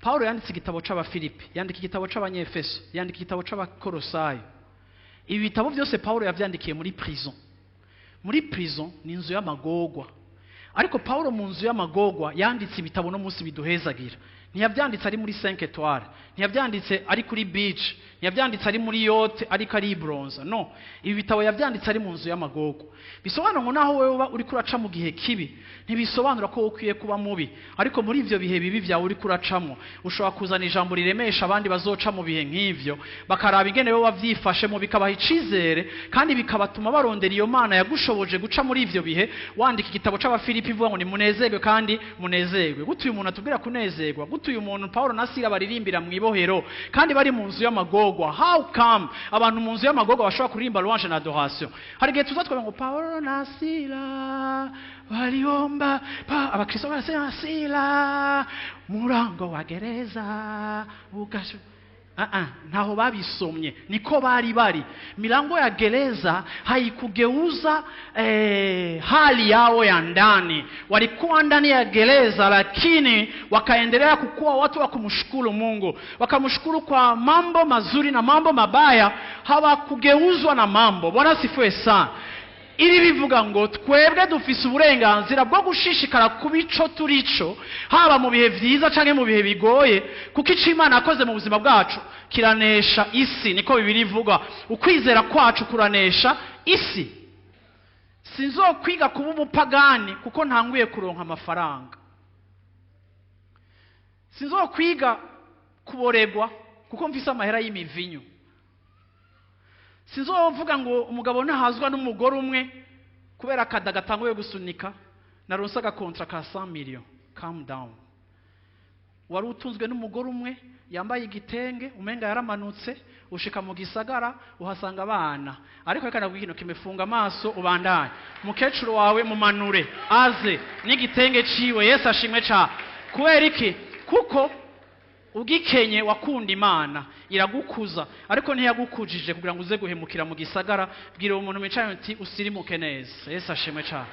Paulo yanditse igitabo c'Abafilipi, yandika igitabo c'Abanyefeso, yandika igitabo c'Abakolosayi. Ibi bitabo byose Paulo yavyandikiye muri prison. Muri prison ni inzu y'amagorwa. Ariko Paulo mu nzu y'amagorwa yanditse ibitabo no munsi biduhezagira. Ntiyavyanditse ari muri 5 étoiles, ntiyavyanditse ari kuri beach, ntiyavyanditse ari muri yacht, ari kari bronze. No, ibi bitabo yavyanditse ari mu nzu y'amagorwa. Bisobanura ngo naho wewe uri kuraca mu gihe kibi, ntibisobanura ko ukwiye kuba mubi. Ariko muri ivyo bihe bibi byawe uri kuracamo, ushobora kuzana ijambo riremesha abandi bazoca mu bihe nk'ivyo, bakaraba ingene wewe wavyifashemo, bikabaha icizere kandi bikabatuma barondera iyo Mana yagushoboje guca muri ivyo bihe. Wandika igitabo c'Abafilipi ivuga ngo ni munezerwe kandi munezerwe. Gutuye umuntu atubwira kunezerwa, gutuye umuntu Paulo na Sila baririmbira mu ibohero kandi bari mu nzu y'amagorwa. How come abantu mu nzu y'amagorwa bashobora kuririmba louange na adoration? Hari gihe tuzatwara ngo Paulo na Sila baliomba abakristo barasema Sila murango wa gereza ukasho. Ntaho babisomye, niko bari milango ya gereza haikugeuza hali yao ya ndani. Walikuwa ndani ya gereza lakini wakaendelea kukua watu wa kumshukuru Mungu, wakamshukuru kwa mambo mazuri na mambo mabaya, hawakugeuzwa na mambo. Bwana sifiwe sana. Ibi bivuga ngo twebwe dufise uburenganzira bwo gushishikara kubico turico, haba mu bihe vyiza canke mu bihe bigoye, kuko ico Imana yakoze mu buzima bwacu kiranesha isi. Niko Bibiri ivuga, ukwizera kwacu kuranesha isi. Sinzokwiga kuba umupagani kuko ntanguye kuronka amafaranga. Sinzokwiga kuboregwa kuko mfise amahera y'imivinyu. Sinzovuga ngo umugabo ntahazwa n'umugore umwe kubera akadaga tanguye gusunika naronsa agakontra ka 100 million. Calm down. Wari utunzwe n'umugore umwe yambaye igitenge, umenga yaramanutse, ushika mu gisagara uhasanga abana, ariko reka nabwino kimefunga amaso ubandanye. Mukecuru wawe mumanure aze n'igitenge ciwe. Yesu ashimwe ca. Kubera iki? Kuko ugikenye wakunda Imana iragukuza, ariko ntiyagukujije kugira ngo uze guhemukira mu gisagara. Bwira umuntu mwicaye uti usirimuke neza. Yesu ashimwe cyane.